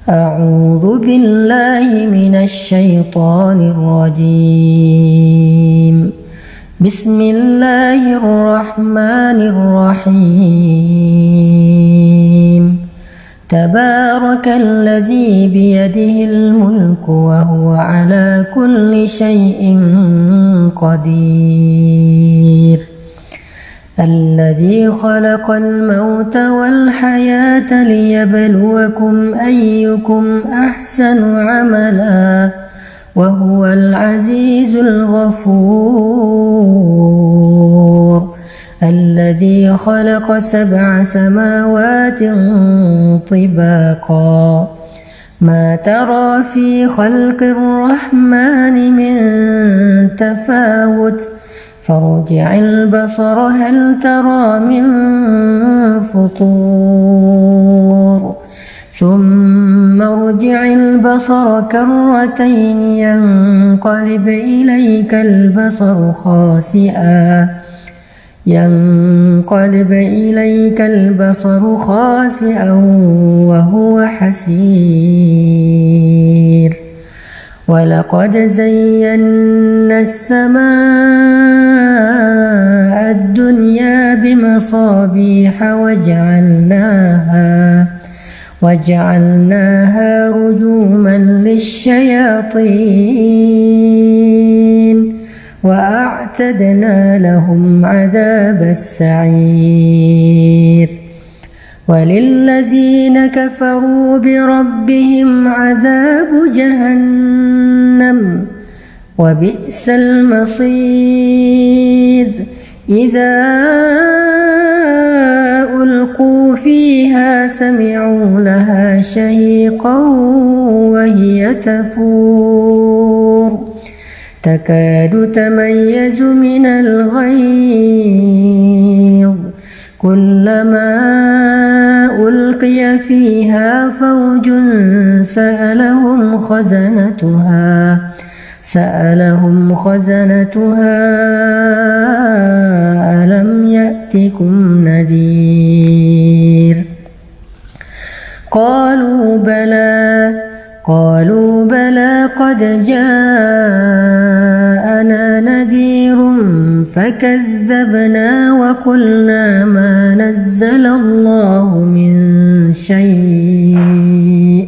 أعوذ بالله من الشيطان الرجيم. بسم الله الرحمن الرحيم. تبارك الذي بيده الملك وهو على كل شيء قدير. الذي خلق الموت والحياة ليبلوكم أيكم أحسن عملا وهو العزيز الغفور. الذي خلق 7 سماوات طباقا ما ترى في خلق الرحمن من تفاوت فارجع البصر هل ترى من فطور ثم ارجع البصر كرتين ينقلب إليك البصر خاسئا وهو حسير. ولقد زينا السماء الدنيا بمصابيح وجعلناها رجوما للشياطين وأعتدنا لهم عذاب السعير. وللذين كفروا بربهم عذاب جهنم وبئس المصير. إذا ألقوا فيها سمعوا لها شهيقا وهي تفور تكاد تميز من الغيظ كلما ألقي فيها فوج سألهم خزنتها ألم يأتكم نذير؟ قالوا بلى قد جاءنا نذير فكذبنا وقلنا ما نزل الله من شيء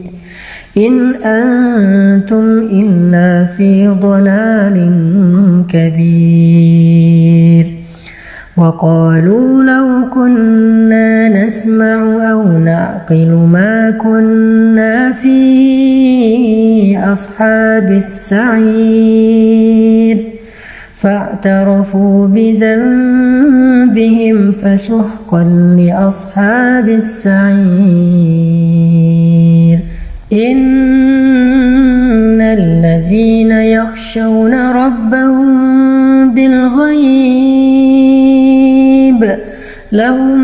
إن أنتم إلا في ضلال كبير. وقالوا لو كنا نسمع أو نعقل ما كنا في أصحاب السعير فاعترفوا بذنبهم فسحقا لأصحاب السعير. إن الذين يخشون ربهم بالغيب لهم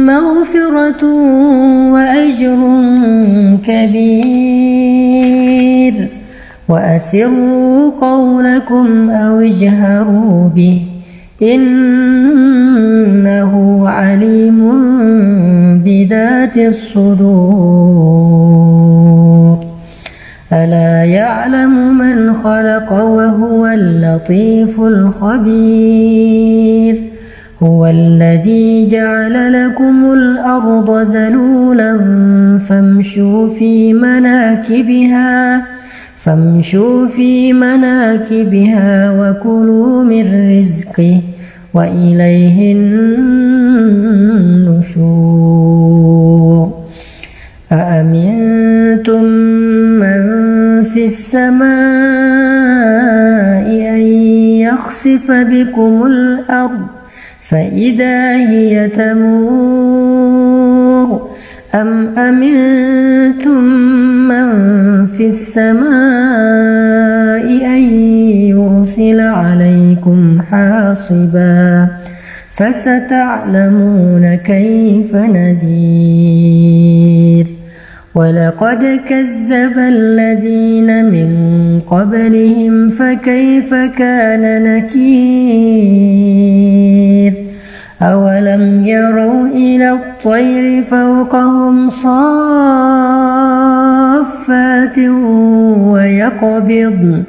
مغفرة وأجر كبير. وأسروا قولكم أو اجهروا به إنه عليم بذات الصدور. ألا يعلم من خلق وهو اللطيف الخبير. هو الذي جعل لكم الأرض ذلولا فامشوا في مناكبها وكلوا من رزقه وإليه النشور. أأمنتم من في السماء أن يخسف بكم الأرض فإذا هي تمور أم أمنتم من في السماء أن يرسل عليكم حاصبا فستعلمون كيف نذير. ولقد كذب الذين من قبلهم فكيف كان نكير. أولم يروا إلى الطير فوقهم صافات سنبات ويقبض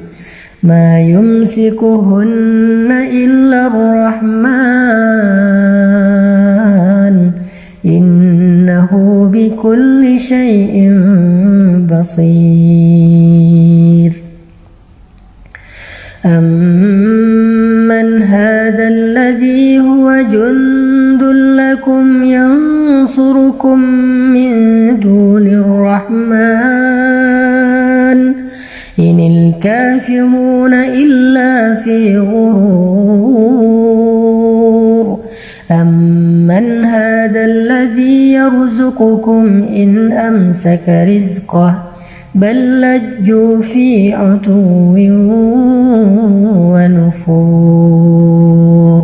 ما يمسكهن إلا الرحمن إنه بكل شيء بصير أمن هذا الذي هو جند لكم ينصركم من دون الرحمن إن الكافرون إلا في غرور أمن هذا الذي يرزقكم إن أمسك رزقه بل لجوا في عتو ونفور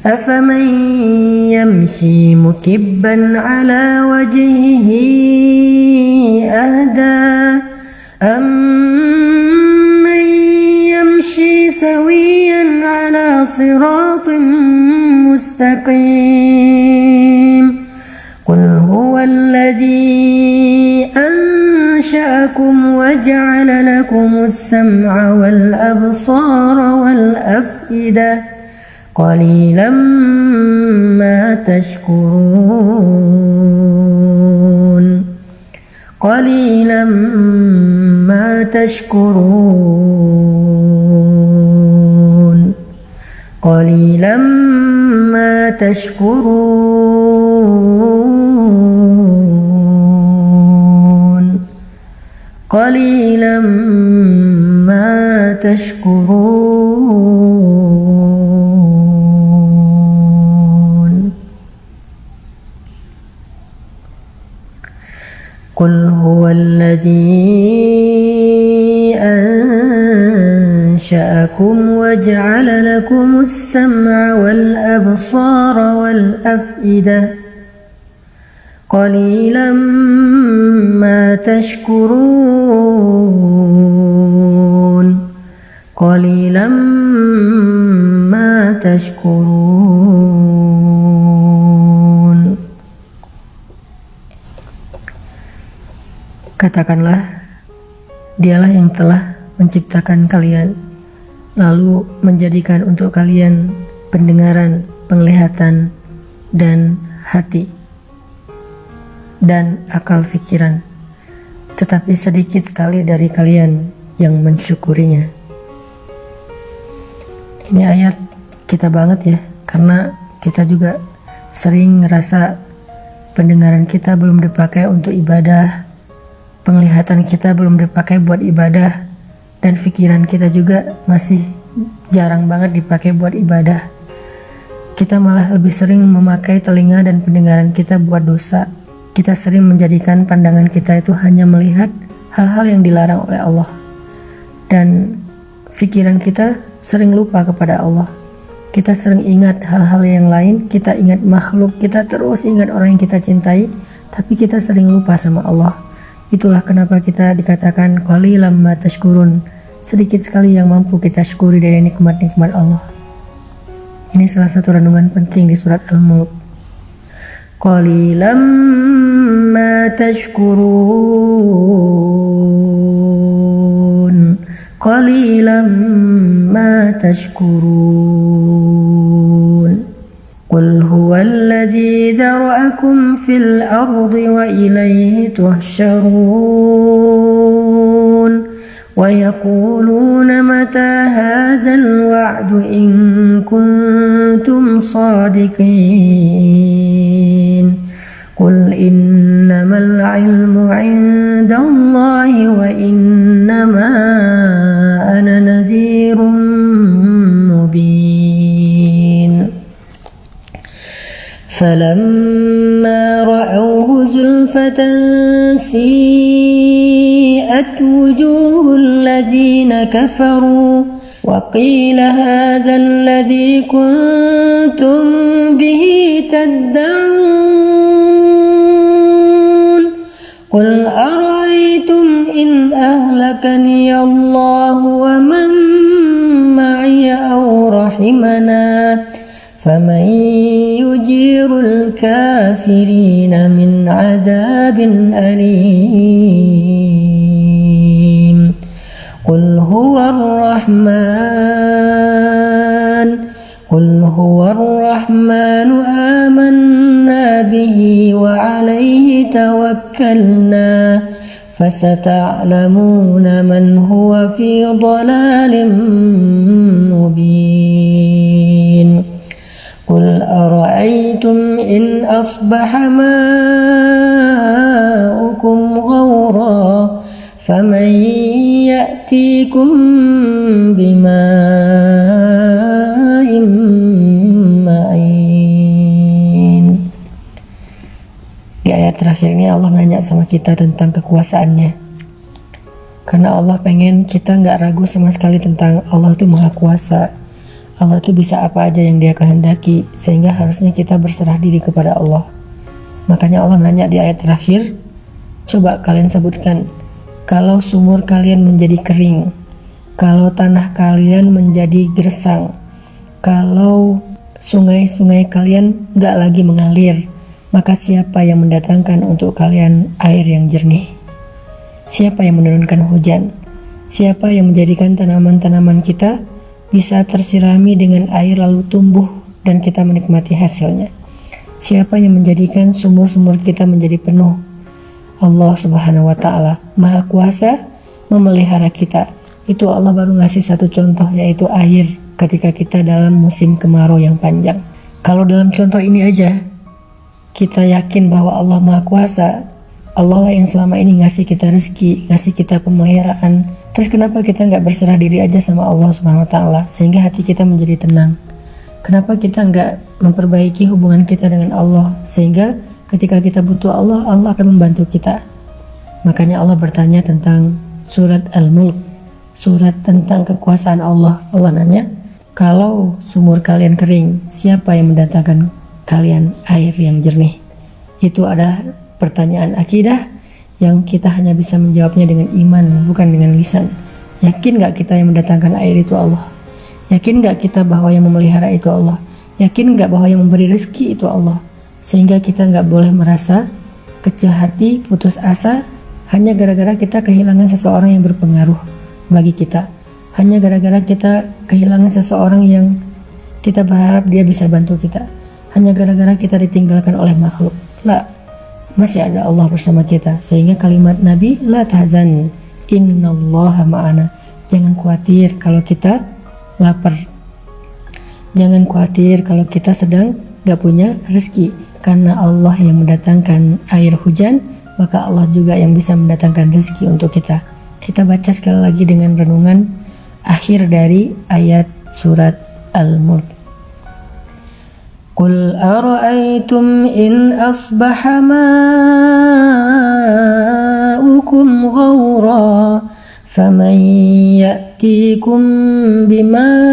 أفمن يمشي مكبا على وجهه أهدى أمن يمشي سويا على صراط مستقيم قل هو الذي أنشأكم وجعل لكم السمع والأبصار والأفئدة قليلا ما تشكرون قليلا ما تشكرون قليلا ما تشكرون قليلا ما تشكرون قل هو الذي أنشأكم وجعل لكم السمع والأبصار والأفئدة قليلا ما تشكرون قليلا ما تشكرون. Katakanlah, Dialah yang telah menciptakan kalian, lalu menjadikan untuk kalian pendengaran, penglihatan, dan hati, dan akal fikiran. Tetapi sedikit sekali dari kalian yang mensyukurinya. Ini ayat kita banget ya, karena kita juga sering ngerasa pendengaran kita belum dipakai untuk ibadah, penglihatan kita belum dipakai buat ibadah, dan pikiran kita juga masih jarang banget dipakai buat ibadah. Kita malah lebih sering memakai telinga dan pendengaran kita buat dosa. Kita sering menjadikan pandangan kita itu hanya melihat hal-hal yang dilarang oleh Allah. Dan pikiran kita sering lupa kepada Allah. Kita sering ingat hal-hal yang lain, kita ingat makhluk, kita terus ingat orang yang kita cintai, tapi kita sering lupa sama Allah. Itulah kenapa kita dikatakan qalilan ma tashkurun, sedikit sekali yang mampu kita syukuri dari nikmat-nikmat Allah. Ini salah satu renungan penting di surat Al-Mulk. Qalilan ma tashkurun, qalilan ma tashkurun. Qul huwallazi zara'akum fil ardi wa ilayhi tuhsyarun. ويقولون متى هذا الوعد إن كنتم صادقين قل إنما العلم عند الله وإنما أنا نذير مبين فلما رأوه زلفة سيئت وجوه الذين كفروا وقيل هذا الذي كنتم به تدعون قل أرأيتم إن أهلكني الله ومن معي أو رحمنا فمن يجير الكافرين من عذاب أليم. huwar rahmanu amanna bihi wa alaihi tawakkalna fasata'lamuna man huwa fi dhalalin mubin. Qul ara'aytum in asbaha ma'ukum ghawra faman ya'tikum bima'in ma'in. Di ayat terakhir ini Allah nanya sama kita tentang kekuasaannya, karena Allah pengen kita gak ragu sama sekali tentang Allah itu maha kuasa. Allah itu bisa apa aja yang dia kehendaki, sehingga harusnya kita berserah diri kepada Allah. Makanya Allah nanya di ayat terakhir, coba kalian sebutkan, kalau sumur kalian menjadi kering, kalau tanah kalian menjadi gersang, kalau sungai-sungai kalian gak lagi mengalir, maka siapa yang mendatangkan untuk kalian air yang jernih? Siapa yang menurunkan hujan? Siapa yang menjadikan tanaman-tanaman kita bisa tersirami dengan air lalu tumbuh dan kita menikmati hasilnya? Siapa yang menjadikan sumur-sumur kita menjadi penuh? Allah Subhanahu wa Ta'ala, Maha Kuasa memelihara kita. Itu Allah baru ngasih satu contoh, yaitu air ketika kita dalam musim kemarau yang panjang. Kalau dalam contoh ini aja kita yakin bahwa Allah Maha Kuasa, Allah lah yang selama ini ngasih kita rezeki, ngasih kita pemeliharaan. Terus kenapa kita nggak berserah diri aja sama Allah Subhanahu Wa Taala sehingga hati kita menjadi tenang? Kenapa kita nggak memperbaiki hubungan kita dengan Allah sehingga ketika kita butuh Allah, Allah akan membantu kita? Makanya Allah bertanya tentang surat Al-Mulk, surat tentang kekuasaan Allah. Allah nanya, kalau sumur kalian kering, siapa yang mendatangkan kalian air yang jernih? Itu ada pertanyaan akidah yang kita hanya bisa menjawabnya dengan iman, bukan dengan lisan. Yakin gak kita yang mendatangkan air itu Allah? Yakin gak kita bahwa yang memelihara itu Allah? Yakin gak bahwa yang memberi rezeki itu Allah? Sehingga kita gak boleh merasa kecil hati, putus asa hanya gara-gara kita kehilangan seseorang yang berpengaruh bagi kita, hanya gara-gara kita kehilangan seseorang yang kita berharap dia bisa bantu kita, hanya gara-gara kita ditinggalkan oleh makhluk. Lah, masih ada Allah bersama kita. Sehingga kalimat Nabi, la tahzan, innallaha ma'ana. Jangan khawatir kalau kita lapar, jangan khawatir kalau kita sedang gak punya rezeki, karena Allah yang mendatangkan air hujan, maka Allah juga yang bisa mendatangkan rezeki untuk kita. Kita baca sekali lagi dengan renungan akhir dari ayat surat Al-Mulk. Qul ara'aytum in asbaha ma'ukum ghawra faman ya'tikum bima'in